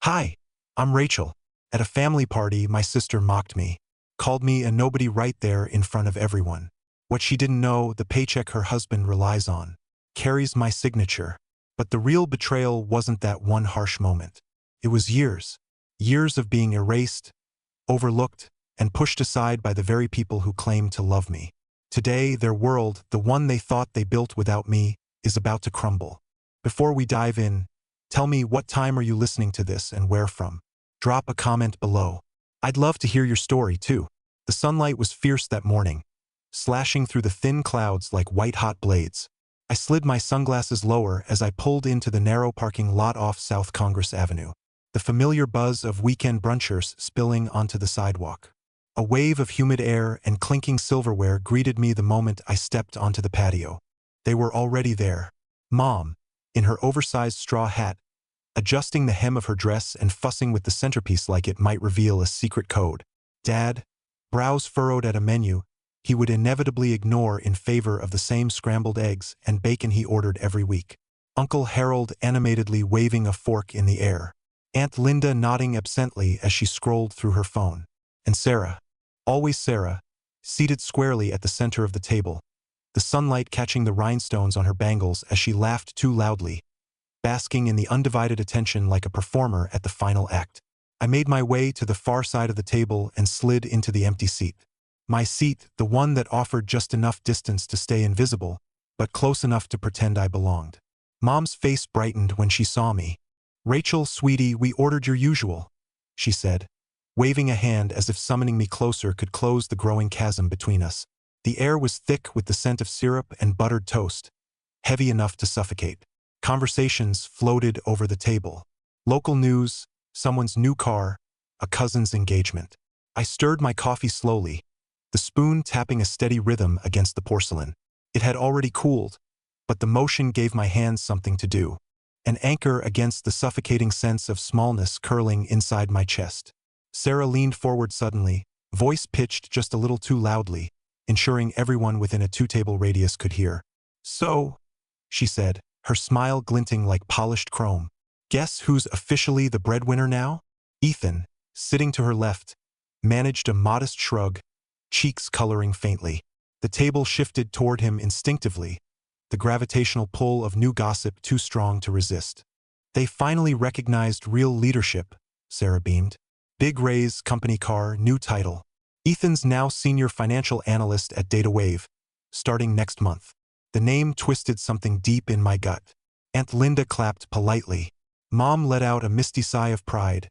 Hi, I'm Rachel. At a family party, my sister mocked me, called me a nobody right there in front of everyone. What she didn't know, the paycheck her husband relies on, carries my signature. But the real betrayal wasn't that one harsh moment. It was years. Years of being erased, overlooked, and pushed aside by the very people who claimed to love me. Today, their world, the one they thought they built without me, is about to crumble. Before we dive in, tell me, what time are you listening to this and where from? Drop a comment below. I'd love to hear your story too. The sunlight was fierce that morning, slashing through the thin clouds like white-hot blades. I slid my sunglasses lower as I pulled into the narrow parking lot off South Congress Avenue. The familiar buzz of weekend brunchers spilling onto the sidewalk. A wave of humid air and clinking silverware greeted me the moment I stepped onto the patio. They were already there. Mom, in her oversized straw hat, adjusting the hem of her dress and fussing with the centerpiece like it might reveal a secret code. Dad, brows furrowed at a menu he would inevitably ignore in favor of the same scrambled eggs and bacon he ordered every week. Uncle Harold animatedly waving a fork in the air. Aunt Linda nodding absently as she scrolled through her phone. And Sarah, always Sarah, seated squarely at the center of the table, the sunlight catching the rhinestones on her bangles as she laughed too loudly, basking in the undivided attention like a performer at the final act. I made my way to the far side of the table and slid into the empty seat. My seat, the one that offered just enough distance to stay invisible, but close enough to pretend I belonged. Mom's face brightened when she saw me. "Rachel, sweetie, we ordered your usual," she said, waving a hand as if summoning me closer could close the growing chasm between us. The air was thick with the scent of syrup and buttered toast, heavy enough to suffocate. Conversations floated over the table. Local news, someone's new car, a cousin's engagement. I stirred my coffee slowly, the spoon tapping a steady rhythm against the porcelain. It had already cooled, but the motion gave my hands something to do. An anchor against the suffocating sense of smallness curling inside my chest. Sarah leaned forward suddenly, voice pitched just a little too loudly, ensuring everyone within a two-table radius could hear. "So," she said, her smile glinting like polished chrome. "Guess who's officially the breadwinner now?" Ethan, sitting to her left, managed a modest shrug, cheeks coloring faintly. The table shifted toward him instinctively, the gravitational pull of new gossip too strong to resist. "They finally recognized real leadership," Sarah beamed. "Big raise, company car, new title. Ethan's now senior financial analyst at DataWave, starting next month." The name twisted something deep in my gut. Aunt Linda clapped politely. Mom let out a misty sigh of pride,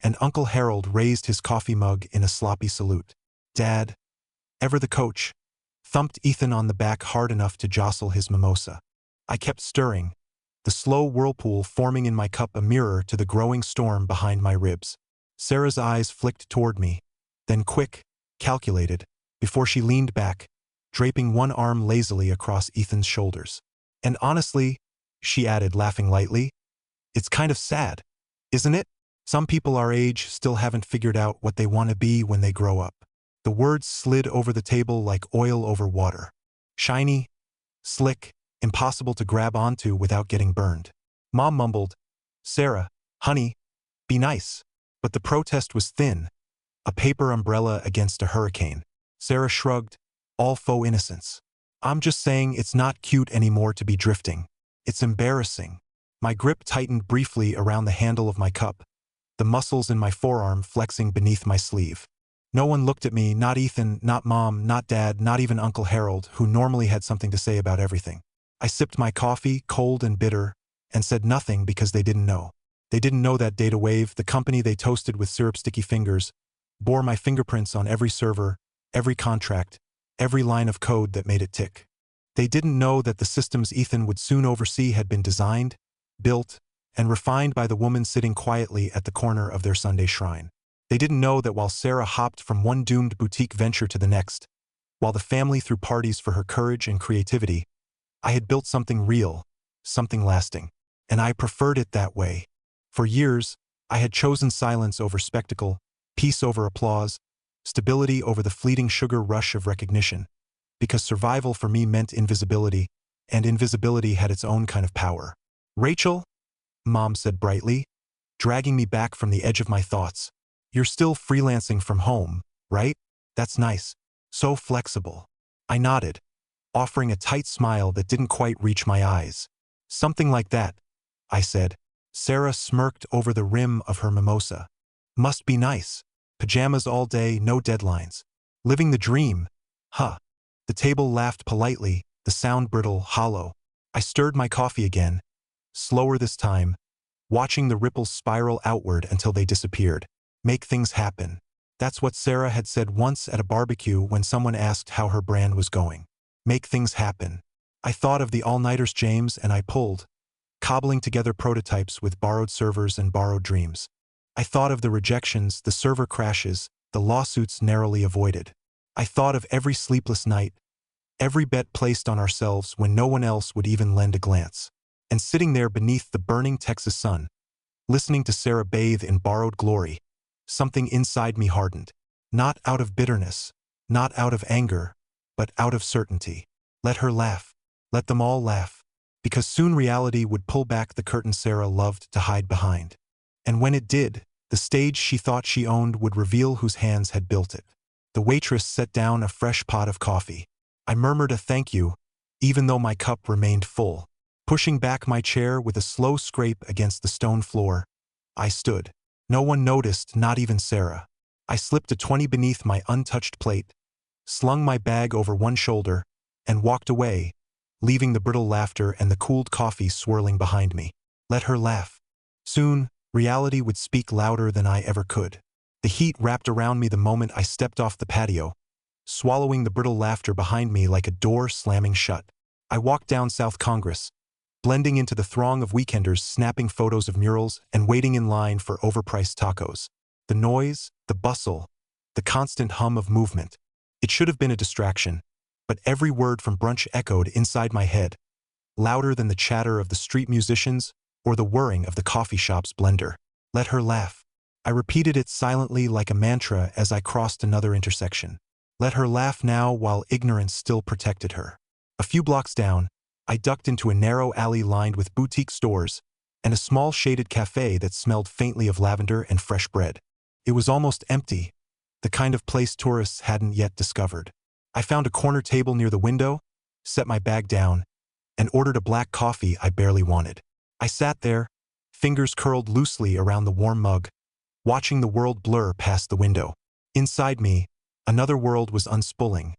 and Uncle Harold raised his coffee mug in a sloppy salute. Dad, ever the coach, thumped Ethan on the back hard enough to jostle his mimosa. I kept stirring, the slow whirlpool forming in my cup a mirror to the growing storm behind my ribs. Sarah's eyes flicked toward me, then quick, calculated, before she leaned back, draping one arm lazily across Ethan's shoulders. "And honestly," she added, laughing lightly, "it's kind of sad, isn't it? Some people our age still haven't figured out what they want to be when they grow up." The words slid over the table like oil over water. Shiny, slick, impossible to grab onto without getting burned. Mom mumbled, "Sarah, honey, be nice." But the protest was thin, a paper umbrella against a hurricane. Sarah shrugged, all faux innocence. "I'm just saying it's not cute anymore to be drifting. It's embarrassing." My grip tightened briefly around the handle of my cup, the muscles in my forearm flexing beneath my sleeve. No one looked at me, not Ethan, not Mom, not Dad, not even Uncle Harold, who normally had something to say about everything. I sipped my coffee, cold and bitter, and said nothing because they didn't know. They didn't know that DataWave, the company they toasted with syrup-sticky fingers, bore my fingerprints on every server, every contract, every line of code that made it tick. They didn't know that the systems Ethan would soon oversee had been designed, built, and refined by the woman sitting quietly at the corner of their Sunday shrine. They didn't know that while Sarah hopped from one doomed boutique venture to the next, while the family threw parties for her courage and creativity, I had built something real, something lasting, and I preferred it that way. For years, I had chosen silence over spectacle, peace over applause, stability over the fleeting sugar rush of recognition, because survival for me meant invisibility, and invisibility had its own kind of power. "Rachel," Mom said brightly, dragging me back from the edge of my thoughts. "You're still freelancing from home, right? That's nice. So flexible." I nodded, offering a tight smile that didn't quite reach my eyes. "Something like that," I said. Sarah smirked over the rim of her mimosa. "Must be nice. Pajamas all day, no deadlines. Living the dream. Huh." The table laughed politely, the sound brittle, hollow. I stirred my coffee again, slower this time, watching the ripples spiral outward until they disappeared. Make things happen. That's what Sarah had said once at a barbecue when someone asked how her brand was going. Make things happen. I thought of the all-nighters James and I pulled, cobbling together prototypes with borrowed servers and borrowed dreams. I thought of the rejections, the server crashes, the lawsuits narrowly avoided. I thought of every sleepless night, every bet placed on ourselves when no one else would even lend a glance. And sitting there beneath the burning Texas sun, listening to Sarah bathe in borrowed glory, something inside me hardened. Not out of bitterness, not out of anger, but out of certainty. Let her laugh. Let them all laugh. Because soon reality would pull back the curtain Sarah loved to hide behind. And when it did, the stage she thought she owned would reveal whose hands had built it. The waitress set down a fresh pot of coffee. I murmured a thank you, even though my cup remained full. Pushing back my chair with a slow scrape against the stone floor, I stood. No one noticed, not even Sarah. I slipped a 20 beneath my untouched plate, slung my bag over one shoulder, and walked away, leaving the brittle laughter and the cooled coffee swirling behind me. Let her laugh. Soon, reality would speak louder than I ever could. The heat wrapped around me the moment I stepped off the patio, swallowing the brittle laughter behind me like a door slamming shut. I walked down South Congress, blending into the throng of weekenders snapping photos of murals and waiting in line for overpriced tacos. The noise, the bustle, the constant hum of movement. It should have been a distraction, but every word from brunch echoed inside my head, louder than the chatter of the street musicians or the whirring of the coffee shop's blender. Let her laugh. I repeated it silently like a mantra as I crossed another intersection. Let her laugh now while ignorance still protected her. A few blocks down, I ducked into a narrow alley lined with boutique stores and a small shaded cafe that smelled faintly of lavender and fresh bread. It was almost empty, the kind of place tourists hadn't yet discovered. I found a corner table near the window, set my bag down, and ordered a black coffee I barely wanted. I sat there, fingers curled loosely around the warm mug, watching the world blur past the window. Inside me, another world was unspooling,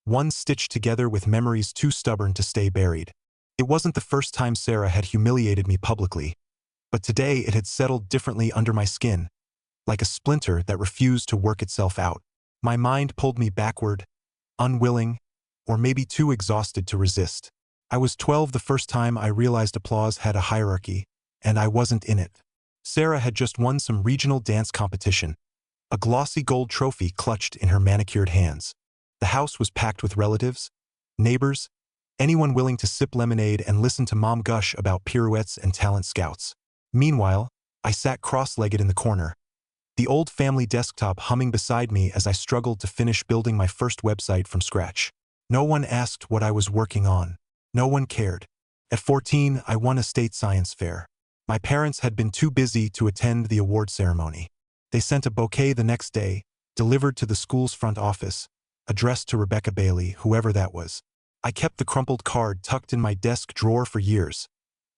one stitched together with memories too stubborn to stay buried. It wasn't the first time Sarah had humiliated me publicly, but today it had settled differently under my skin, like a splinter that refused to work itself out. My mind pulled me backward, unwilling, or maybe too exhausted to resist. I was 12 the first time I realized applause had a hierarchy, and I wasn't in it. Sarah had just won some regional dance competition, a glossy gold trophy clutched in her manicured hands. The house was packed with relatives, neighbors, anyone willing to sip lemonade and listen to mom gush about pirouettes and talent scouts. Meanwhile, I sat cross-legged in the corner, the old family desktop humming beside me as I struggled to finish building my first website from scratch. No one asked what I was working on. No one cared. At 14, I won a state science fair. My parents had been too busy to attend the award ceremony. They sent a bouquet the next day, delivered to the school's front office, addressed to Rebecca Bailey, whoever that was. I kept the crumpled card tucked in my desk drawer for years,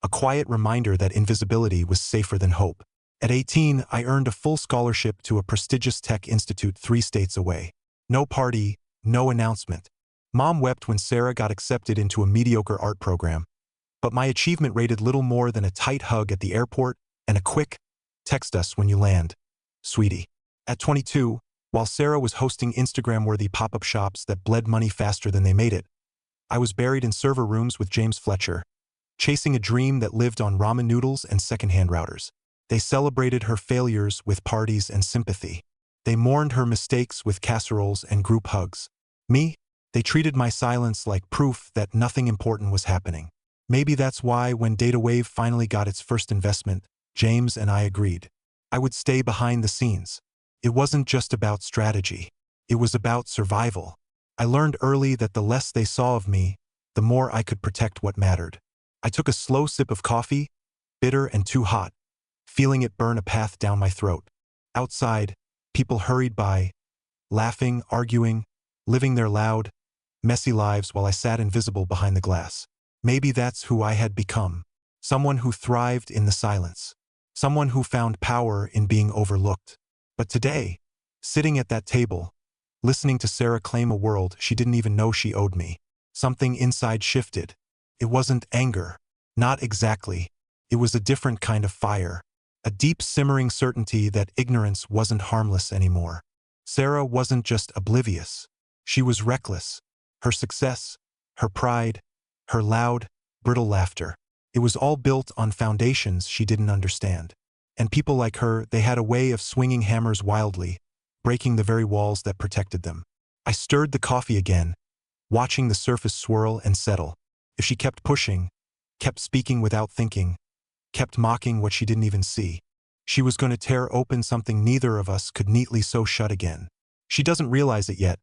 a quiet reminder that invisibility was safer than hope. At 18, I earned a full scholarship to a prestigious tech institute 3 states away. No party, no announcement. Mom wept when Sarah got accepted into a mediocre art program, but my achievement rated little more than a tight hug at the airport and a quick, "Text us when you land, sweetie." At 22, while Sarah was hosting Instagram-worthy pop-up shops that bled money faster than they made it, I was buried in server rooms with James Fletcher, chasing a dream that lived on ramen noodles and secondhand routers. They celebrated her failures with parties and sympathy. They mourned her mistakes with casseroles and group hugs. Me? They treated my silence like proof that nothing important was happening. Maybe that's why when DataWave finally got its first investment, James and I agreed. I would stay behind the scenes. It wasn't just about strategy. It was about survival. I learned early that the less they saw of me, the more I could protect what mattered. I took a slow sip of coffee, bitter and too hot, feeling it burn a path down my throat. Outside, people hurried by, laughing, arguing, living their loud, messy lives while I sat invisible behind the glass. Maybe that's who I had become. Someone who thrived in the silence. Someone who found power in being overlooked. But today, sitting at that table, listening to Sarah claim a world she didn't even know she owed me, something inside shifted. It wasn't anger. Not exactly. It was a different kind of fire. A deep simmering certainty that ignorance wasn't harmless anymore. Sarah wasn't just oblivious. She was reckless. Her success, her pride, her loud, brittle laughter. It was all built on foundations she didn't understand. And people like her, they had a way of swinging hammers wildly, breaking the very walls that protected them. I stirred the coffee again, watching the surface swirl and settle. If she kept pushing, kept speaking without thinking, kept mocking what she didn't even see, she was going to tear open something neither of us could neatly sew shut again. She doesn't realize it yet,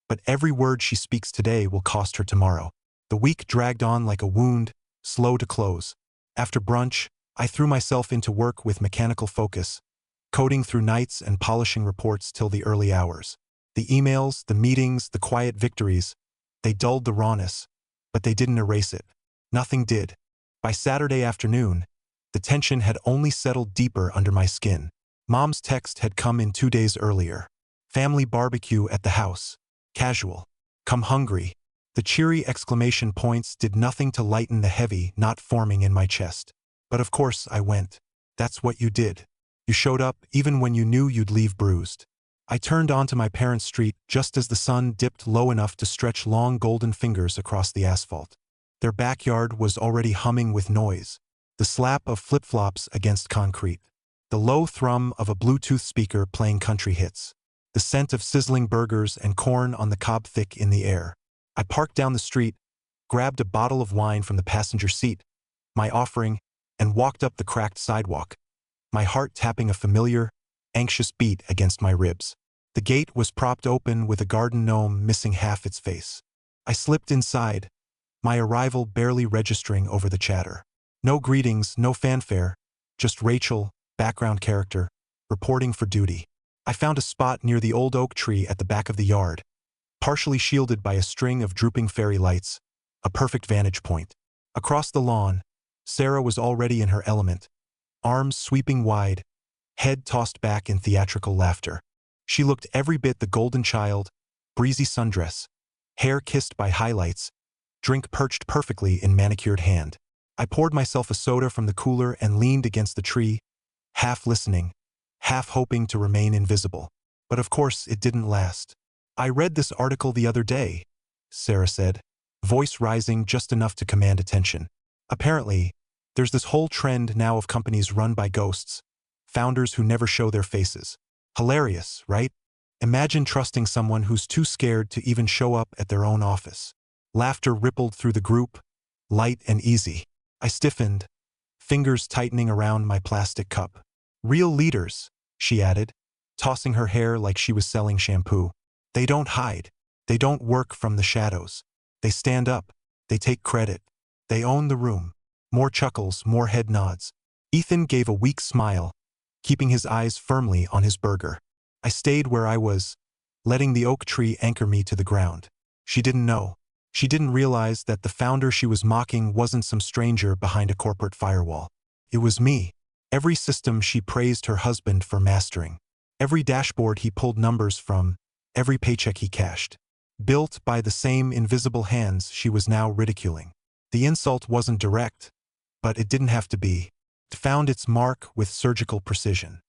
but every word she speaks today will cost her tomorrow. The week dragged on like a wound, slow to close. After brunch, I threw myself into work with mechanical focus, coding through nights and polishing reports till the early hours. The emails, the meetings, the quiet victories, they dulled the rawness, but they didn't erase it. Nothing did. By Saturday afternoon, the tension had only settled deeper under my skin. Mom's text had come in 2 days earlier. Family barbecue at the house. Casual. Come hungry. The cheery exclamation points did nothing to lighten the heavy knot forming in my chest. But of course I went. That's what you did. You showed up even when you knew you'd leave bruised. I turned onto my parents' street just as the sun dipped low enough to stretch long golden fingers across the asphalt. Their backyard was already humming with noise. The slap of flip-flops against concrete. The low thrum of a Bluetooth speaker playing country hits. The scent of sizzling burgers and corn on the cob thick in the air. I parked down the street, grabbed a bottle of wine from the passenger seat, my offering, and walked up the cracked sidewalk, my heart tapping a familiar, anxious beat against my ribs. The gate was propped open with a garden gnome missing half its face. I slipped inside, my arrival barely registering over the chatter. No greetings, no fanfare, just Rachel, background character, reporting for duty. I found a spot near the old oak tree at the back of the yard, partially shielded by a string of drooping fairy lights, a perfect vantage point. Across the lawn, Sarah was already in her element, arms sweeping wide, head tossed back in theatrical laughter. She looked every bit the golden child, breezy sundress, hair kissed by highlights, drink perched perfectly in manicured hand. I poured myself a soda from the cooler and leaned against the tree, half listening, half hoping to remain invisible. But of course it didn't last. I read this article the other day, Sarah said, voice rising just enough to command attention. Apparently, there's this whole trend now of companies run by ghosts, founders who never show their faces. Hilarious, right? Imagine trusting someone who's too scared to even show up at their own office. Laughter rippled through the group, light and easy. I stiffened, fingers tightening around my plastic cup. Real leaders, she added, tossing her hair like she was selling shampoo. They don't hide. They don't work from the shadows. They stand up. They take credit. They own the room. More chuckles, more head nods. Ethan gave a weak smile, keeping his eyes firmly on his burger. I stayed where I was, letting the oak tree anchor me to the ground. She didn't know. She didn't realize that the founder she was mocking wasn't some stranger behind a corporate firewall. It was me. Every system she praised her husband for mastering. Every dashboard he pulled numbers from. Every paycheck he cashed. Built by the same invisible hands she was now ridiculing. The insult wasn't direct, but it didn't have to be. It found its mark with surgical precision.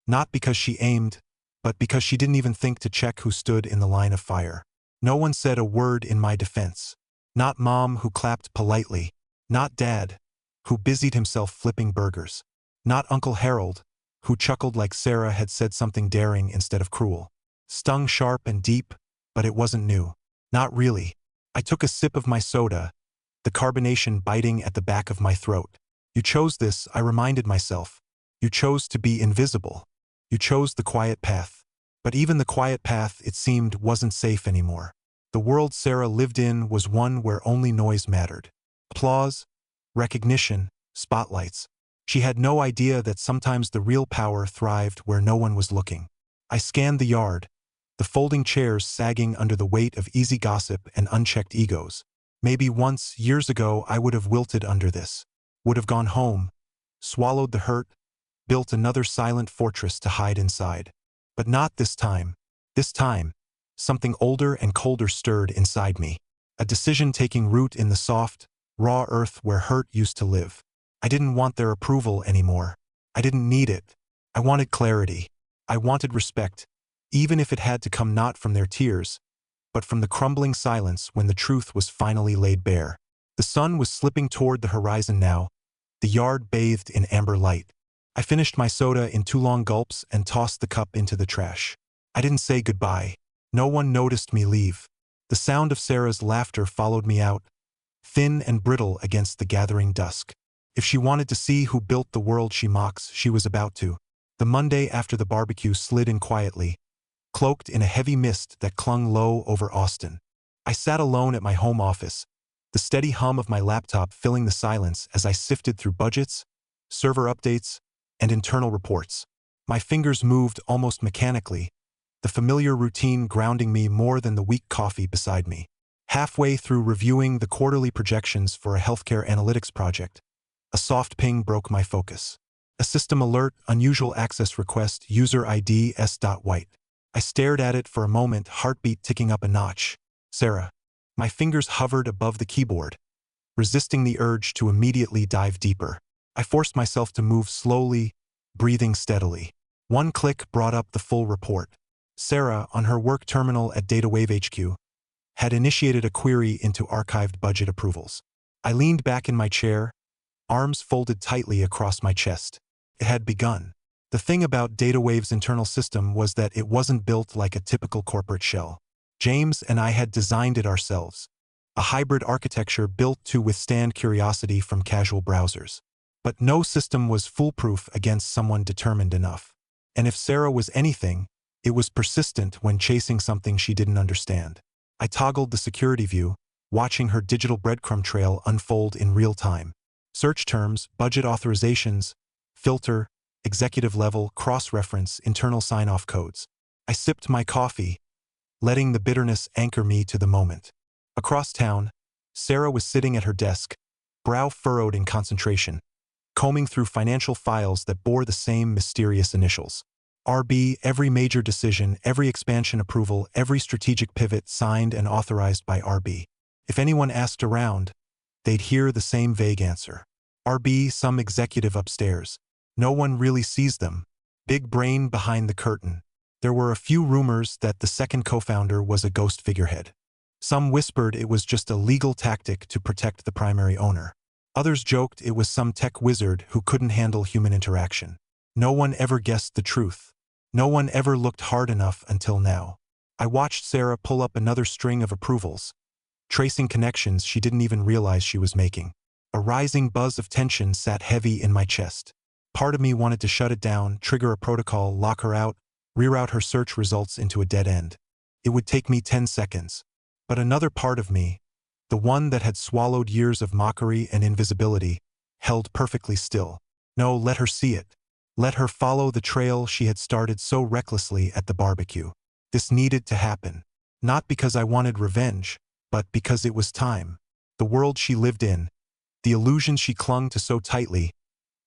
Not because she aimed, but because she didn't even think to check who stood in the line of fire. No one said a word in my defense. Not Mom, who clapped politely. Not Dad, who busied himself flipping burgers. Not Uncle Harold, who chuckled like Sarah had said something daring instead of cruel. Stung sharp and deep, but it wasn't new. Not really. I took a sip of my soda, the carbonation biting at the back of my throat. You chose this, I reminded myself. You chose to be invisible. You chose the quiet path. But even the quiet path, it seemed, wasn't safe anymore. The world Sarah lived in was one where only noise mattered. Applause, recognition, spotlights. She had no idea that sometimes the real power thrived where no one was looking. I scanned the yard, the folding chairs sagging under the weight of easy gossip and unchecked egos. Maybe once, years ago, I would have wilted under this, would have gone home, swallowed the hurt, built another silent fortress to hide inside. But not this time. This time, something older and colder stirred inside me. A decision taking root in the soft, raw earth where hurt used to live. I didn't want their approval anymore. I didn't need it. I wanted clarity. I wanted respect, even if it had to come not from their tears, but from the crumbling silence when the truth was finally laid bare. The sun was slipping toward the horizon now, the yard bathed in amber light. I finished my soda in 2 long gulps and tossed the cup into the trash. I didn't say goodbye. No one noticed me leave. The sound of Sarah's laughter followed me out, thin and brittle against the gathering dusk. If she wanted to see who built the world she mocks, she was about to. The Monday after the barbecue slid in quietly, cloaked in a heavy mist that clung low over Austin. I sat alone at my home office, the steady hum of my laptop filling the silence as I sifted through budgets, server updates, and internal reports. My fingers moved almost mechanically, the familiar routine grounding me more than the weak coffee beside me. Halfway through reviewing the quarterly projections for a healthcare analytics project, a soft ping broke my focus. A system alert, unusual access request, user ID S.White. I stared at it for a moment, heartbeat ticking up a notch. Sarah. My fingers hovered above the keyboard, resisting the urge to immediately dive deeper. I forced myself to move slowly, breathing steadily. One click brought up the full report. Sarah, on her work terminal at DataWave HQ, had initiated a query into archived budget approvals. I leaned back in my chair, arms folded tightly across my chest. It had begun. The thing about DataWave's internal system was that it wasn't built like a typical corporate shell. James and I had designed it ourselves. A hybrid architecture built to withstand curiosity from casual browsers. But no system was foolproof against someone determined enough. And if Sarah was anything, it was persistent when chasing something she didn't understand. I toggled the security view, watching her digital breadcrumb trail unfold in real time. Search terms, budget authorizations, filter, executive level, cross-reference, internal sign-off codes. I sipped my coffee, letting the bitterness anchor me to the moment. Across town, Sarah was sitting at her desk, brow furrowed in concentration, combing through financial files that bore the same mysterious initials. RB, every major decision, every expansion approval, every strategic pivot signed and authorized by RB. If anyone asked around, they'd hear the same vague answer. RB, some executive upstairs. No one really sees them. Big brain behind the curtain. There were a few rumors that the second co-founder was a ghost figurehead. Some whispered it was just a legal tactic to protect the primary owner. Others joked it was some tech wizard who couldn't handle human interaction. No one ever guessed the truth. No one ever looked hard enough until now. I watched Sarah pull up another string of approvals, tracing connections she didn't even realize she was making. A rising buzz of tension sat heavy in my chest. Part of me wanted to shut it down, trigger a protocol, lock her out, reroute her search results into a dead end. It would take me 10 seconds. But another part of me, the one that had swallowed years of mockery and invisibility, held perfectly still. No, let her see it. Let her follow the trail she had started so recklessly at the barbecue. This needed to happen. Not because I wanted revenge, but because it was time. The world she lived in, the illusions she clung to so tightly,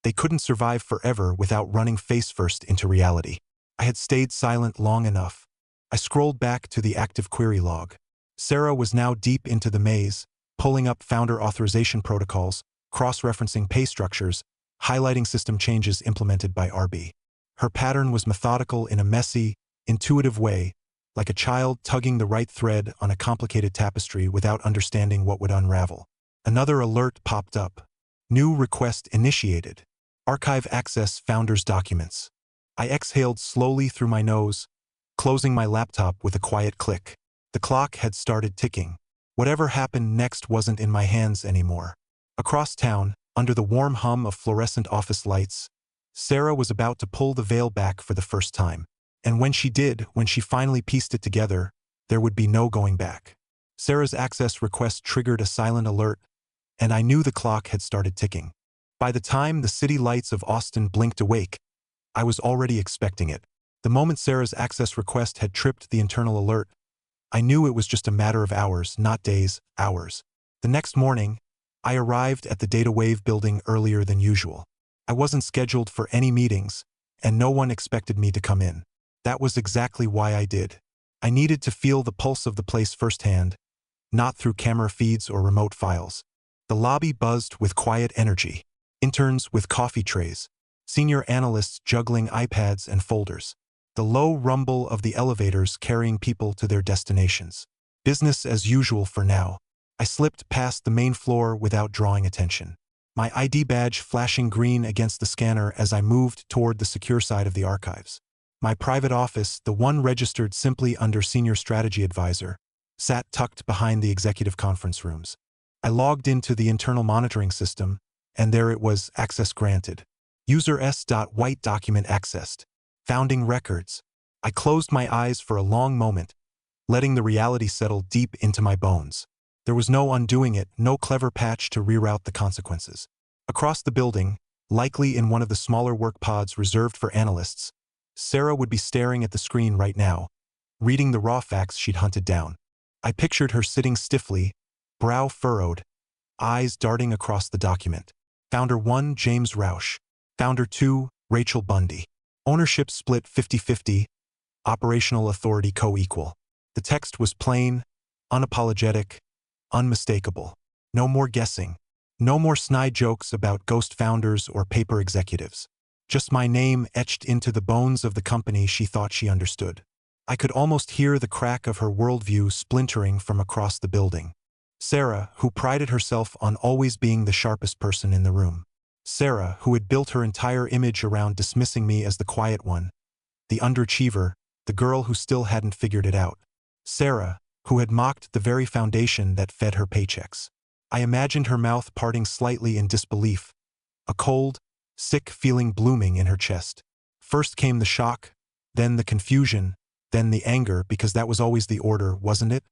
they couldn't survive forever without running face-first into reality. I had stayed silent long enough. I scrolled back to the active query log. Sarah was now deep into the maze, pulling up founder authorization protocols, cross-referencing pay structures, highlighting system changes implemented by RB. Her pattern was methodical in a messy, intuitive way, like a child tugging the right thread on a complicated tapestry without understanding what would unravel. Another alert popped up. New request initiated. Archive access founder's documents. I exhaled slowly through my nose, closing my laptop with a quiet click. The clock had started ticking. Whatever happened next wasn't in my hands anymore. Across town, under the warm hum of fluorescent office lights, Sarah was about to pull the veil back for the first time. And when she did, when she finally pieced it together, there would be no going back. Sarah's access request triggered a silent alert, and I knew the clock had started ticking. By the time the city lights of Austin blinked awake, I was already expecting it. The moment Sarah's access request had tripped the internal alert, I knew it was just a matter of hours, not days, hours. The next morning, I arrived at the Data Wave building earlier than usual. I wasn't scheduled for any meetings, and no one expected me to come in. That was exactly why I did. I needed to feel the pulse of the place firsthand, not through camera feeds or remote files. The lobby buzzed with quiet energy. Interns with coffee trays, senior analysts juggling iPads and folders. The low rumble of the elevators carrying people to their destinations. Business as usual for now. I slipped past the main floor without drawing attention. My ID badge flashing green against the scanner as I moved toward the secure side of the archives. My private office, the one registered simply under Senior Strategy Advisor, sat tucked behind the executive conference rooms. I logged into the internal monitoring system, and there it was, access granted. User S.White document accessed. Founding records. I closed my eyes for a long moment, letting the reality settle deep into my bones. There was no undoing it, no clever patch to reroute the consequences. Across the building, likely in one of the smaller work pods reserved for analysts, Sarah would be staring at the screen right now, reading the raw facts she'd hunted down. I pictured her sitting stiffly, brow furrowed, eyes darting across the document. Founder 1, James Rausch. Founder 2, Rachel Bundy. Ownership split 50-50, operational authority co-equal. The text was plain, unapologetic, unmistakable. No more guessing. No more snide jokes about ghost founders or paper executives. Just my name etched into the bones of the company she thought she understood. I could almost hear the crack of her worldview splintering from across the building. Sarah, who prided herself on always being the sharpest person in the room. Sarah, who had built her entire image around dismissing me as the quiet one, the underachiever, the girl who still hadn't figured it out. Sarah, who had mocked the very foundation that fed her paychecks. I imagined her mouth parting slightly in disbelief, a cold, sick feeling blooming in her chest. First came the shock, then the confusion, then the anger, because that was always the order, wasn't it?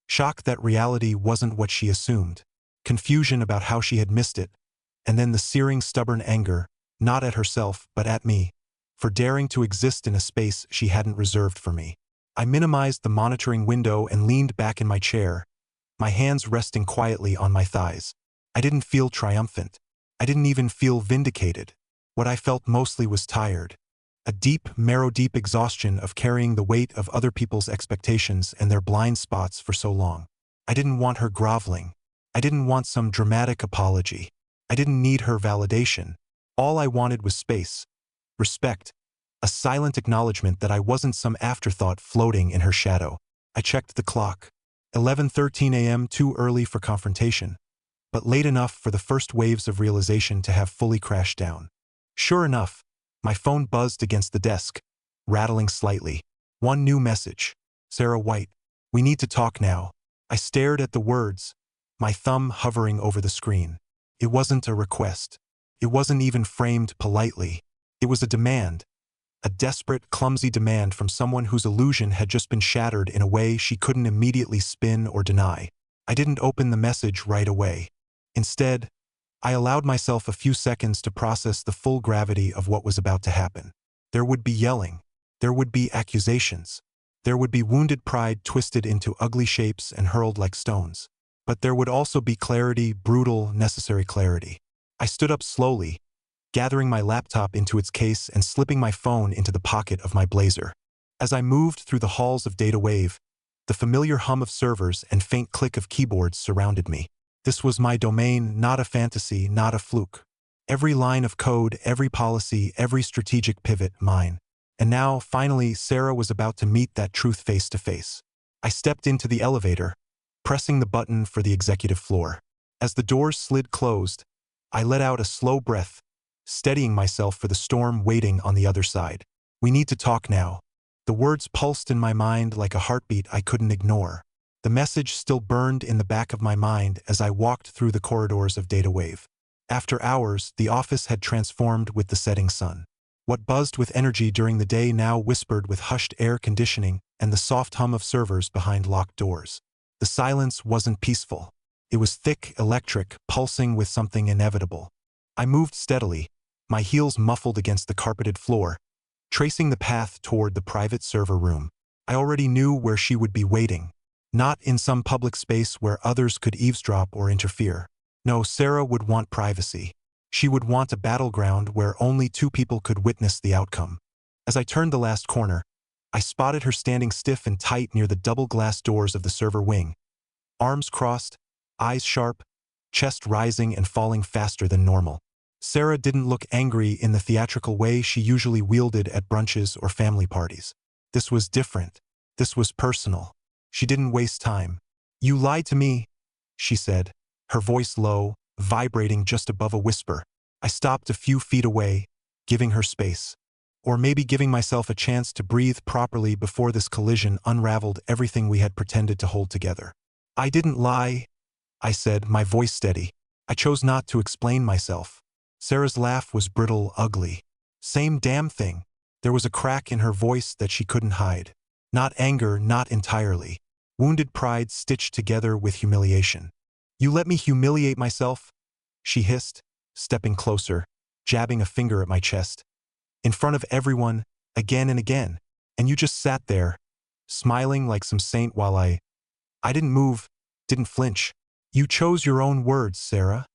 Shock that reality wasn't what she assumed. Confusion about how she had missed it. And then the searing, stubborn anger, not at herself, but at me, for daring to exist in a space she hadn't reserved for me. I minimized the monitoring window and leaned back in my chair, my hands resting quietly on my thighs. I didn't feel triumphant. I didn't even feel vindicated. What I felt mostly was tired. A deep, marrow-deep exhaustion of carrying the weight of other people's expectations and their blind spots for so long. I didn't want her groveling. I didn't want some dramatic apology. I didn't need her validation. All I wanted was space, respect, a silent acknowledgement that I wasn't some afterthought floating in her shadow. I checked the clock. 11:13 a.m., too early for confrontation, but late enough for the first waves of realization to have fully crashed down. Sure enough, my phone buzzed against the desk, rattling slightly. One new message. Sarah White. We need to talk now. I stared at the words, my thumb hovering over the screen. It wasn't a request. It wasn't even framed politely. It was a demand. A desperate, clumsy demand from someone whose illusion had just been shattered in a way she couldn't immediately spin or deny. I didn't open the message right away. Instead, I allowed myself a few seconds to process the full gravity of what was about to happen. There would be yelling. There would be accusations. There would be wounded pride twisted into ugly shapes and hurled like stones. But there would also be clarity, brutal, necessary clarity. I stood up slowly, gathering my laptop into its case and slipping my phone into the pocket of my blazer. As I moved through the halls of Data Wave, the familiar hum of servers and faint click of keyboards surrounded me. This was my domain, not a fantasy, not a fluke. Every line of code, every policy, every strategic pivot, mine. And now, finally, Sarah was about to meet that truth face to face. I stepped into the elevator, pressing the button for the executive floor. As the doors slid closed, I let out a slow breath, steadying myself for the storm waiting on the other side. We need to talk now. The words pulsed in my mind like a heartbeat I couldn't ignore. The message still burned in the back of my mind as I walked through the corridors of Data Wave. After hours, the office had transformed with the setting sun. What buzzed with energy during the day now whispered with hushed air conditioning and the soft hum of servers behind locked doors. The silence wasn't peaceful. It was thick, electric, pulsing with something inevitable. I moved steadily, my heels muffled against the carpeted floor, tracing the path toward the private server room. I already knew where she would be waiting. Not in some public space where others could eavesdrop or interfere. No, Sarah would want privacy. She would want a battleground where only two people could witness the outcome. As I turned the last corner, I spotted her standing stiff and tight near the double glass doors of the server wing. Arms crossed, eyes sharp, chest rising and falling faster than normal. Sarah didn't look angry in the theatrical way she usually wielded at brunches or family parties. This was different. This was personal. She didn't waste time. "You lied to me," she said, her voice low, vibrating just above a whisper. I stopped a few feet away, giving her space. Or maybe giving myself a chance to breathe properly before this collision unraveled everything we had pretended to hold together. "I didn't lie," I said, my voice steady. I chose not to explain myself. Sarah's laugh was brittle, ugly. "Same damn thing." There was a crack in her voice that she couldn't hide. Not anger, not entirely. Wounded pride stitched together with humiliation. "You let me humiliate myself?" she hissed, stepping closer, jabbing a finger at my chest. "In front of everyone, again and again. And you just sat there, smiling like some saint while I didn't move, didn't flinch." "You chose your own words, Sarah,"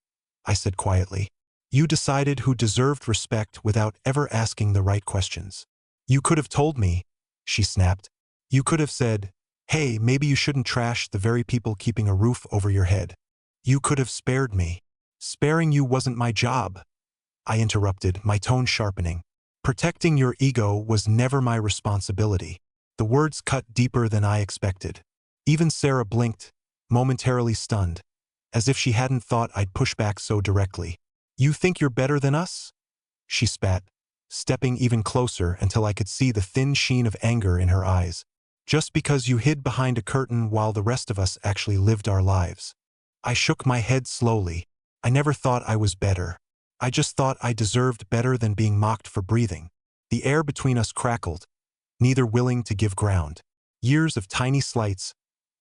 I said quietly. "You decided who deserved respect without ever asking the right questions." "You could have told me," she snapped. "You could have said, hey, maybe you shouldn't trash the very people keeping a roof over your head. You could have spared me." "Sparing you wasn't my job," I interrupted, my tone sharpening. "Protecting your ego was never my responsibility." The words cut deeper than I expected. Even Sarah blinked, momentarily stunned, as if she hadn't thought I'd push back so directly. "You think you're better than us?" she spat, stepping even closer until I could see the thin sheen of anger in her eyes. "Just because you hid behind a curtain while the rest of us actually lived our lives." I shook my head slowly. I never thought I was better. I just thought I deserved better than being mocked for breathing. The air between us crackled, neither willing to give ground. Years of tiny slights,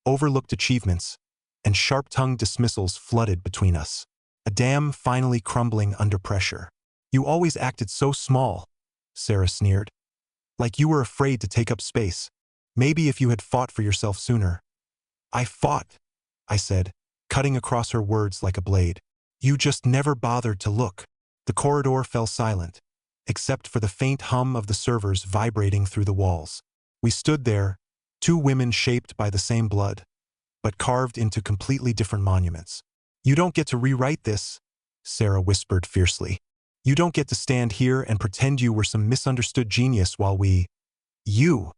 overlooked achievements, and sharp-tongued dismissals flooded between us. A dam finally crumbling under pressure. "You always acted so small," Sarah sneered. "Like you were afraid to take up space. Maybe if you had fought for yourself sooner." "I fought," I said, cutting across her words like a blade. "You just never bothered to look." The corridor fell silent, except for the faint hum of the servers vibrating through the walls. We stood there, two women shaped by the same blood, but carved into completely different monuments. "You don't get to rewrite this," Sarah whispered fiercely. "You don't get to stand here and pretend you were some misunderstood genius while we—" "You,"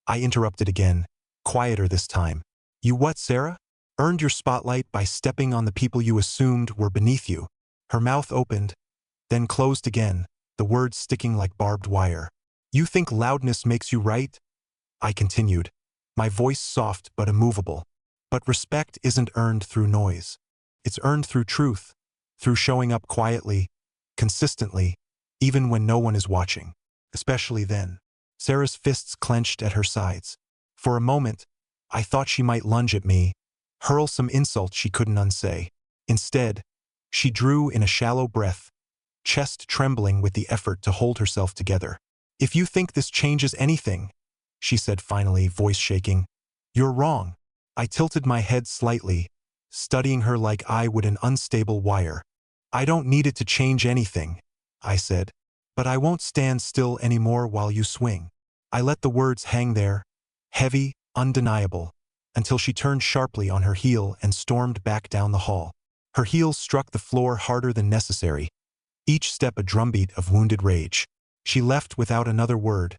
I interrupted again, quieter this time. "You what, Sarah? Earned your spotlight by stepping on the people you assumed were beneath you." Her mouth opened, then closed again, the words sticking like barbed wire. "You think loudness makes you right?" I continued, my voice soft but immovable. "But respect isn't earned through noise. It's earned through truth, through showing up quietly, consistently, even when no one is watching. Especially then." Sarah's fists clenched at her sides. For a moment, I thought she might lunge at me, hurl some insult she couldn't unsay. Instead, she drew in a shallow breath, chest trembling with the effort to hold herself together. "If you think this changes anything," she said finally, voice shaking, "you're wrong." I tilted my head slightly, studying her like I would an unstable wire. "I don't need it to change anything," I said, "but I won't stand still anymore while you swing." I let the words hang there, heavy, undeniable, until she turned sharply on her heel and stormed back down the hall. Her heels struck the floor harder than necessary, each step a drumbeat of wounded rage. She left without another word,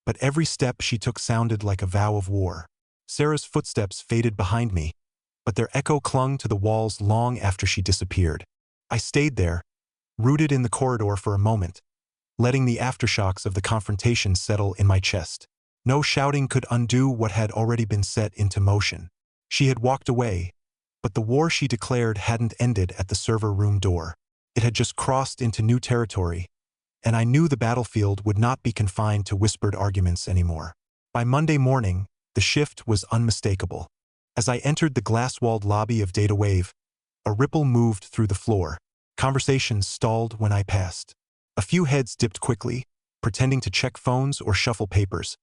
but every step she took sounded like a vow of war. Sarah's footsteps faded behind me, but their echo clung to the walls long after she disappeared. I stayed there, rooted in the corridor for a moment, letting the aftershocks of the confrontation settle in my chest. No shouting could undo what had already been set into motion. She had walked away, but the war she declared hadn't ended at the server room door. It had just crossed into new territory, and I knew the battlefield would not be confined to whispered arguments anymore. By Monday morning, the shift was unmistakable. As I entered the glass-walled lobby of Data Wave, a ripple moved through the floor. Conversations stalled when I passed. A few heads dipped quickly, pretending to check phones or shuffle papers,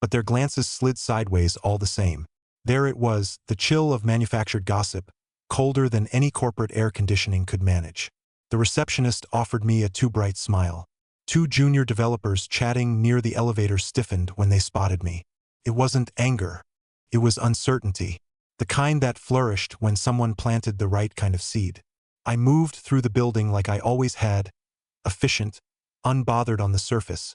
but their glances slid sideways all the same. There it was, the chill of manufactured gossip, colder than any corporate air conditioning could manage. The receptionist offered me a too bright smile. Two junior developers chatting near the elevator stiffened when they spotted me. It wasn't anger. It was uncertainty. The kind that flourished when someone planted the right kind of seed. I moved through the building like I always had, efficient, unbothered on the surface,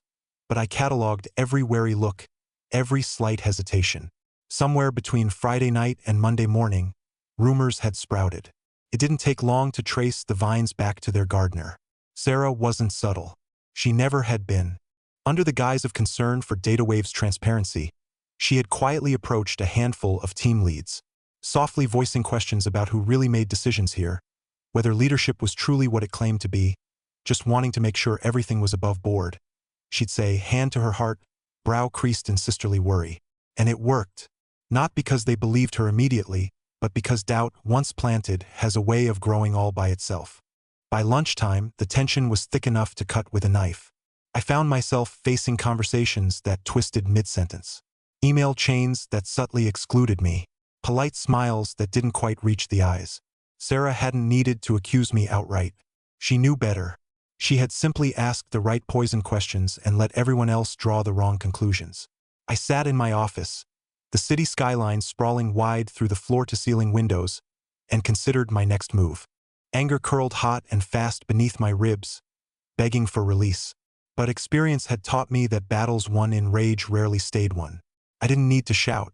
but I catalogued every wary look, every slight hesitation. Somewhere between Friday night and Monday morning, rumors had sprouted. It didn't take long to trace the vines back to their gardener. Sarah wasn't subtle. She never had been. Under the guise of concern for DataWave's transparency, she had quietly approached a handful of team leads, softly voicing questions about who really made decisions here, whether leadership was truly what it claimed to be, just wanting to make sure everything was above board. She'd say, hand to her heart, brow creased in sisterly worry. And it worked. Not because they believed her immediately, but because doubt, once planted, has a way of growing all by itself. By lunchtime, the tension was thick enough to cut with a knife. I found myself facing conversations that twisted mid-sentence. Email chains that subtly excluded me. Polite smiles that didn't quite reach the eyes. Sarah hadn't needed to accuse me outright. She knew better. She had simply asked the right poison questions and let everyone else draw the wrong conclusions. I sat in my office, the city skyline sprawling wide through the floor-to-ceiling windows, and considered my next move. Anger curled hot and fast beneath my ribs, begging for release. But experience had taught me that battles won in rage rarely stayed won. I didn't need to shout.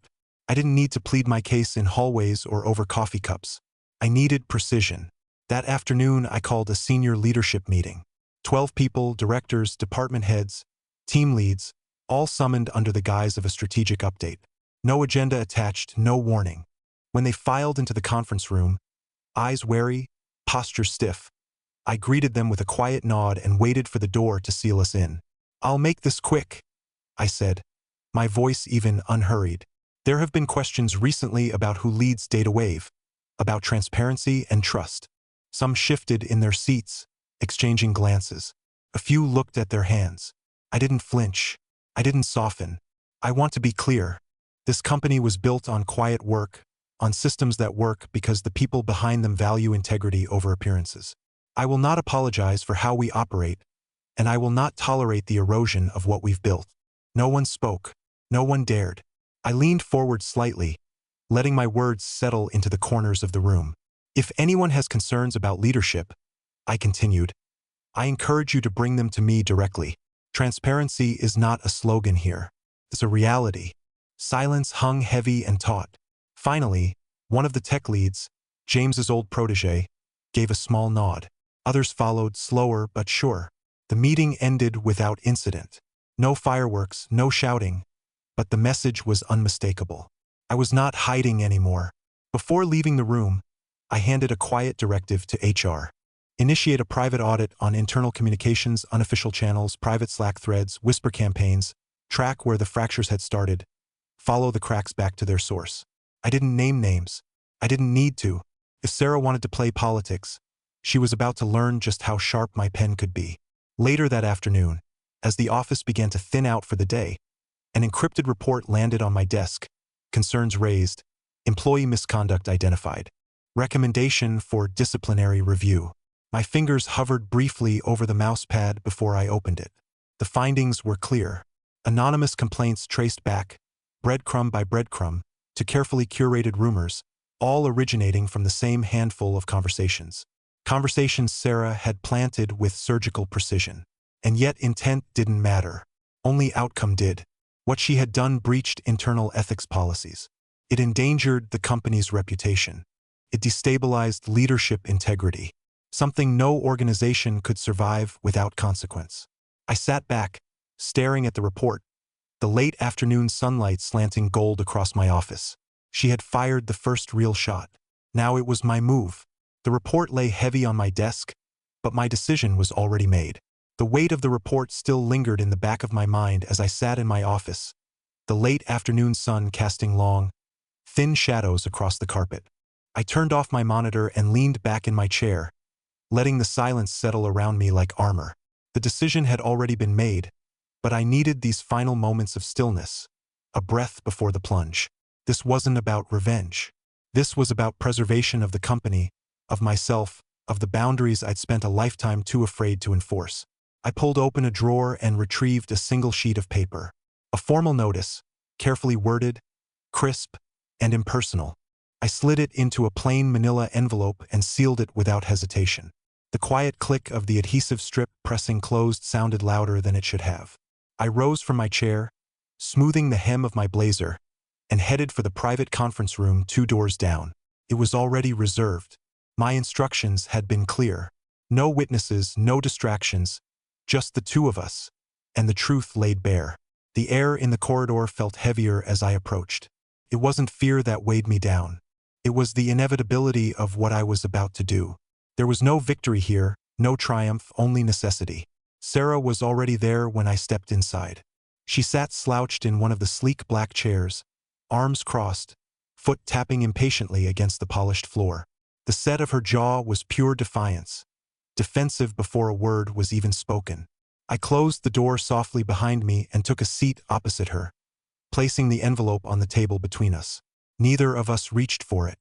I didn't need to plead my case in hallways or over coffee cups. I needed precision. That afternoon, I called a senior leadership meeting. 12 people, directors, department heads, team leads, all summoned under the guise of a strategic update. No agenda attached, no warning. When they filed into the conference room, eyes wary, posture stiff, I greeted them with a quiet nod and waited for the door to seal us in. "I'll make this quick," I said, my voice even unhurried. There have been questions recently about who leads DataWave, about transparency and trust. Some shifted in their seats, exchanging glances. A few looked at their hands. I didn't flinch. I didn't soften. I want to be clear. This company was built on quiet work, on systems that work because the people behind them value integrity over appearances. I will not apologize for how we operate, and I will not tolerate the erosion of what we've built. No one spoke. No one dared. I leaned forward slightly, letting my words settle into the corners of the room. If anyone has concerns about leadership, I continued, I encourage you to bring them to me directly. Transparency is not a slogan here. It's a reality. Silence hung heavy and taut. Finally, one of the tech leads, James's old protege, gave a small nod. Others followed, slower but sure. The meeting ended without incident. No fireworks, no shouting, but the message was unmistakable. I was not hiding anymore. Before leaving the room, I handed a quiet directive to HR. Initiate a private audit on internal communications, unofficial channels, private Slack threads, whisper campaigns, track where the fractures had started, follow the cracks back to their source. I didn't name names. I didn't need to. If Sarah wanted to play politics, she was about to learn just how sharp my pen could be. Later that afternoon, as the office began to thin out for the day, an encrypted report landed on my desk. Concerns raised, employee misconduct identified, recommendation for disciplinary review. My fingers hovered briefly over the mousepad before I opened it. The findings were clear. Anonymous complaints traced back, breadcrumb by breadcrumb, to carefully curated rumors, all originating from the same handful of conversations. Conversations Sarah had planted with surgical precision. And yet intent didn't matter. Only outcome did. What she had done breached internal ethics policies. It endangered the company's reputation. It destabilized leadership integrity. Something no organization could survive without consequence. I sat back, staring at the report, the late afternoon sunlight slanting gold across my office. She had fired the first real shot. Now it was my move. The report lay heavy on my desk, but my decision was already made. The weight of the report still lingered in the back of my mind as I sat in my office, the late afternoon sun casting long, thin shadows across the carpet. I turned off my monitor and leaned back in my chair, letting the silence settle around me like armor. The decision had already been made, but I needed these final moments of stillness, a breath before the plunge. This wasn't about revenge. This was about preservation of the company, of myself, of the boundaries I'd spent a lifetime too afraid to enforce. I pulled open a drawer and retrieved a single sheet of paper. A formal notice, carefully worded, crisp, and impersonal. I slid it into a plain manila envelope and sealed it without hesitation. The quiet click of the adhesive strip pressing closed sounded louder than it should have. I rose from my chair, smoothing the hem of my blazer, and headed for the private conference room 2 doors down. It was already reserved. My instructions had been clear. No witnesses, no distractions, just the two of us, and the truth laid bare. The air in the corridor felt heavier as I approached. It wasn't fear that weighed me down. It was the inevitability of what I was about to do. There was no victory here, no triumph, only necessity. Sarah was already there when I stepped inside. She sat slouched in one of the sleek black chairs, arms crossed, foot tapping impatiently against the polished floor. The set of her jaw was pure defiance, defensive before a word was even spoken. I closed the door softly behind me and took a seat opposite her, placing the envelope on the table between us. Neither of us reached for it.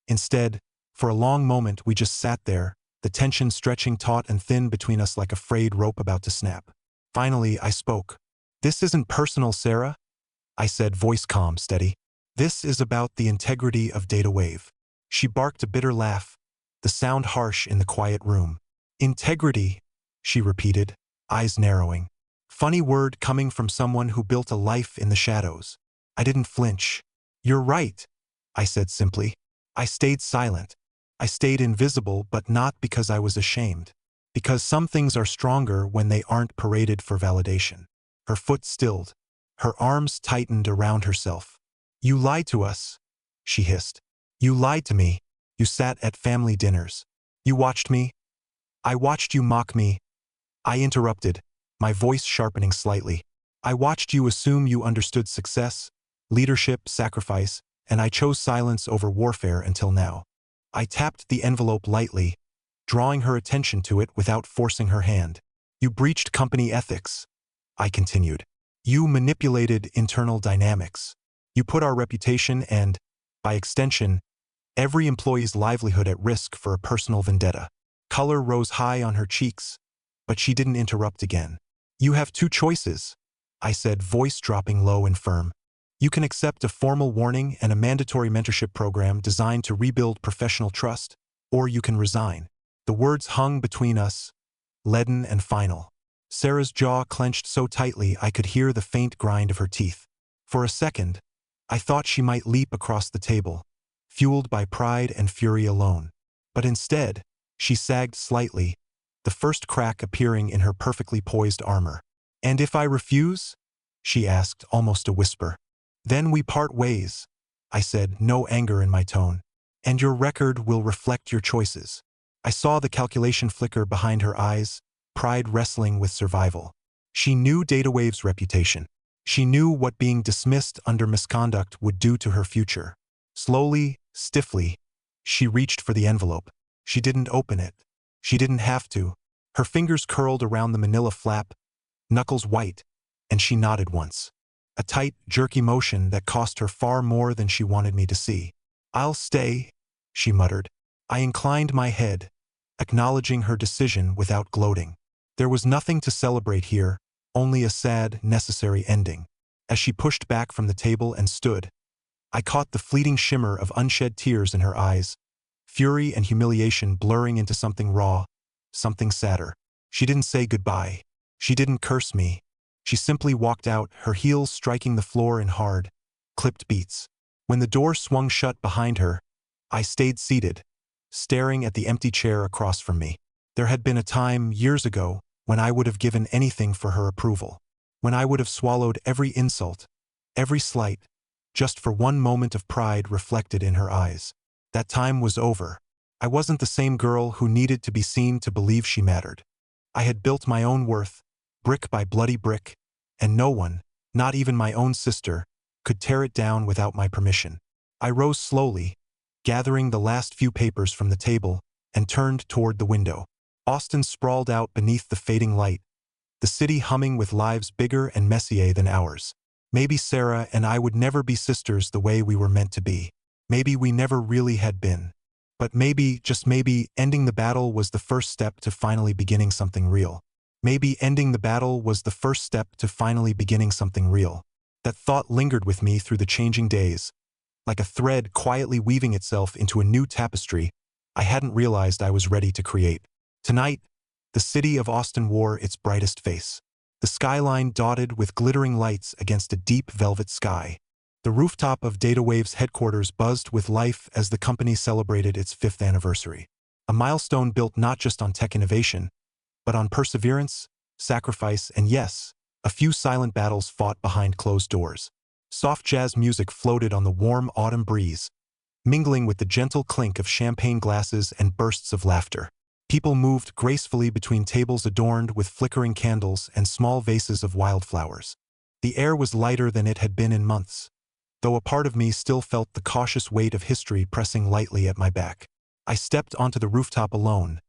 Instead, for a long moment we just sat there, the tension stretching taut and thin between us like a frayed rope about to snap. Finally, I spoke. "This isn't personal, Sarah," I said, voice calm, steady. "This is about the integrity of Data Wave." She barked a bitter laugh, the sound harsh in the quiet room. "Integrity," she repeated, eyes narrowing. Funny word coming from someone who built a life in the shadows. I didn't flinch. "You're right," I said simply. I stayed silent. I stayed invisible, but not because I was ashamed. Because some things are stronger when they aren't paraded for validation. Her foot stilled. Her arms tightened around herself. "You lied to us," she hissed. "You lied to me. You sat at family dinners. You watched me. I watched you mock me." I interrupted, my voice sharpening slightly. "I watched you assume you understood success, leadership, sacrifice, and I chose silence over warfare until now." I tapped the envelope lightly, drawing her attention to it without forcing her hand. "You breached company ethics," I continued. "You manipulated internal dynamics. You put our reputation and, by extension, every employee's livelihood at risk for a personal vendetta." Color rose high on her cheeks, but she didn't interrupt again. "You have 2 choices," I said, voice dropping low and firm. "You can accept a formal warning and a mandatory mentorship program designed to rebuild professional trust, or you can resign." The words hung between us, leaden and final. Sarah's jaw clenched so tightly I could hear the faint grind of her teeth. For a second, I thought she might leap across the table, fueled by pride and fury alone. But instead, she sagged slightly, the first crack appearing in her perfectly poised armor. "And if I refuse?" she asked, almost a whisper. "Then we part ways," I said, no anger in my tone. "And your record will reflect your choices." I saw the calculation flicker behind her eyes, pride wrestling with survival. She knew DataWave's reputation. She knew what being dismissed under misconduct would do to her future. Slowly, stiffly, she reached for the envelope. She didn't open it. She didn't have to. Her fingers curled around the manila flap, knuckles white, and she nodded once. A tight, jerky motion that cost her far more than she wanted me to see. "I'll stay," she muttered. I inclined my head, acknowledging her decision without gloating. There was nothing to celebrate here, only a sad, necessary ending. As she pushed back from the table and stood, I caught the fleeting shimmer of unshed tears in her eyes, fury and humiliation blurring into something raw, something sadder. She didn't say goodbye. She didn't curse me. She simply walked out, her heels striking the floor in hard, clipped beats. When the door swung shut behind her, I stayed seated, staring at the empty chair across from me. There had been a time, years ago, when I would have given anything for her approval. When I would have swallowed every insult, every slight, just for one moment of pride reflected in her eyes. That time was over. I wasn't the same girl who needed to be seen to believe she mattered. I had built my own worth, brick by bloody brick, and no one, not even my own sister, could tear it down without my permission. I rose slowly, gathering the last few papers from the table, and turned toward the window. Austin sprawled out beneath the fading light, the city humming with lives bigger and messier than ours. Maybe Sarah and I would never be sisters the way we were meant to be. Maybe we never really had been. But maybe, just maybe, ending the battle was the first step to finally beginning something real. Maybe ending the battle was the first step to finally beginning something real. That thought lingered with me through the changing days, like a thread quietly weaving itself into a new tapestry I hadn't realized I was ready to create. Tonight, the city of Austin wore its brightest face. The skyline dotted with glittering lights against a deep velvet sky. The rooftop of DataWave's headquarters buzzed with life as the company celebrated its 5th anniversary. A milestone built not just on tech innovation, but on perseverance, sacrifice, and yes, a few silent battles fought behind closed doors. Soft jazz music floated on the warm autumn breeze, mingling with the gentle clink of champagne glasses and bursts of laughter. People moved gracefully between tables adorned with flickering candles and small vases of wildflowers. The air was lighter than it had been in months, though a part of me still felt the cautious weight of history pressing lightly at my back. I stepped onto the rooftop alone,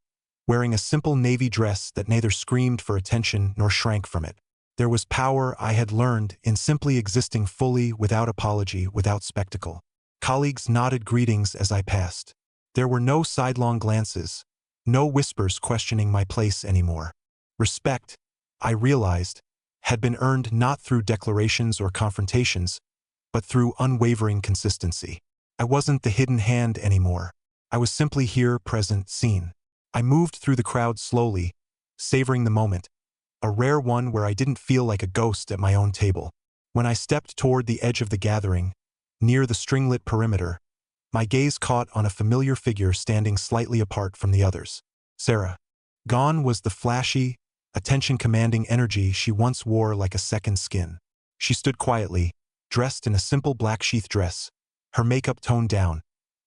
wearing a simple navy dress that neither screamed for attention nor shrank from it. There was power, I had learned, in simply existing fully, without apology, without spectacle. Colleagues nodded greetings as I passed. There were no sidelong glances, no whispers questioning my place anymore. Respect, I realized, had been earned not through declarations or confrontations, but through unwavering consistency. I wasn't the hidden hand anymore. I was simply here, present, seen. I moved through the crowd slowly, savoring the moment, a rare one where I didn't feel like a ghost at my own table. When I stepped toward the edge of the gathering, near the string-lit perimeter, my gaze caught on a familiar figure standing slightly apart from the others. Sarah. Gone was the flashy, attention-commanding energy she once wore like a second skin. She stood quietly, dressed in a simple black sheath dress, her makeup toned down,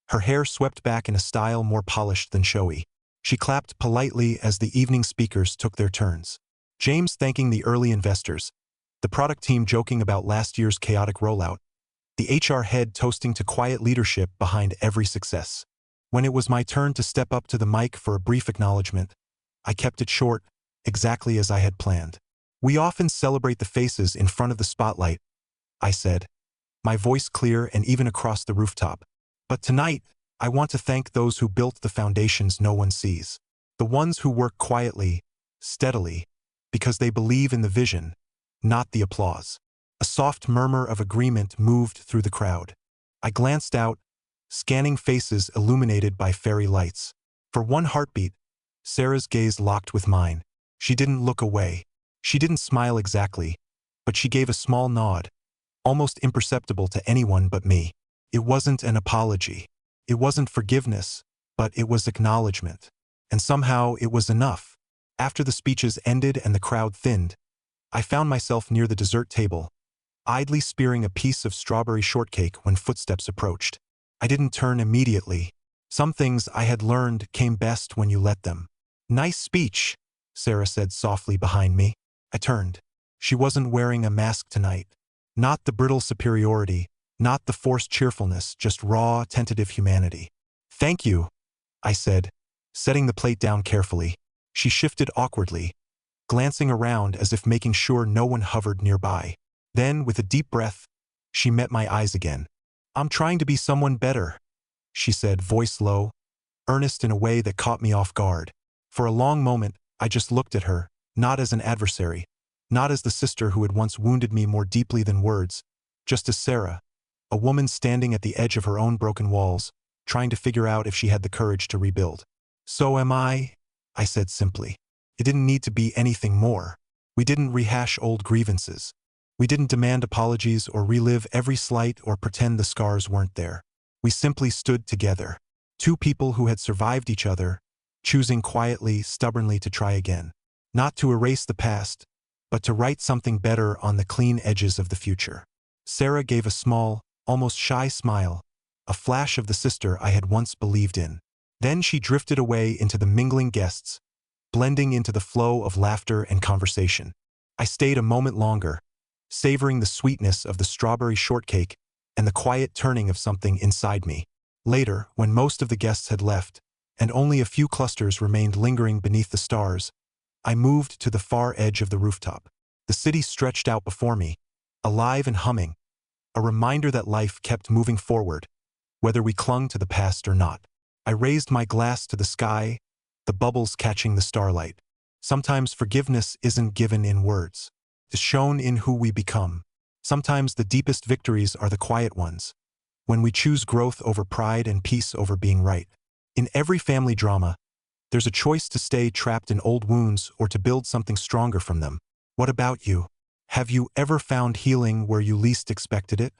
her hair swept back in a style more polished than showy. She clapped politely as the evening speakers took their turns. James thanking the early investors, the product team joking about last year's chaotic rollout, the HR head toasting to quiet leadership behind every success. When it was my turn to step up to the mic for a brief acknowledgement, I kept it short, exactly as I had planned. We often celebrate the faces in front of the spotlight, I said, my voice clear and even across the rooftop. But tonight, I want to thank those who built the foundations no one sees. The ones who work quietly, steadily, because they believe in the vision, not the applause. A soft murmur of agreement moved through the crowd. I glanced out, scanning faces illuminated by fairy lights. For one heartbeat, Sarah's gaze locked with mine. She didn't look away. She didn't smile exactly, but she gave a small nod, almost imperceptible to anyone but me. It wasn't an apology. It wasn't forgiveness, but it was acknowledgement. And somehow it was enough. After the speeches ended and the crowd thinned, I found myself near the dessert table, idly spearing a piece of strawberry shortcake when footsteps approached. I didn't turn immediately. Some things I had learned came best when you let them. Nice speech, Sarah said softly behind me. I turned. She wasn't wearing a mask tonight. Not the brittle superiority, not the forced cheerfulness, just raw, tentative humanity. Thank you, I said, setting the plate down carefully. She shifted awkwardly, glancing around as if making sure no one hovered nearby. Then, with a deep breath, she met my eyes again. I'm trying to be someone better, she said, voice low, earnest in a way that caught me off guard. For a long moment, I just looked at her, not as an adversary, not as the sister who had once wounded me more deeply than words, just as Sarah, a woman standing at the edge of her own broken walls, trying to figure out if she had the courage to rebuild. So am I said simply. It didn't need to be anything more. We didn't rehash old grievances. We didn't demand apologies or relive every slight or pretend the scars weren't there. We simply stood together. Two people who had survived each other, choosing quietly, stubbornly to try again. Not to erase the past, but to write something better on the clean edges of the future. Sarah gave a small, almost shy smile, a flash of the sister I had once believed in. Then she drifted away into the mingling guests, blending into the flow of laughter and conversation. I stayed a moment longer, savoring the sweetness of the strawberry shortcake and the quiet turning of something inside me. Later, when most of the guests had left, and only a few clusters remained lingering beneath the stars, I moved to the far edge of the rooftop. The city stretched out before me, alive and humming, a reminder that life kept moving forward, whether we clung to the past or not. I raised my glass to the sky, the bubbles catching the starlight. Sometimes forgiveness isn't given in words. It's shown in who we become. Sometimes the deepest victories are the quiet ones, when we choose growth over pride and peace over being right. In every family drama, there's a choice to stay trapped in old wounds or to build something stronger from them. What about you? Have you ever found healing where you least expected it?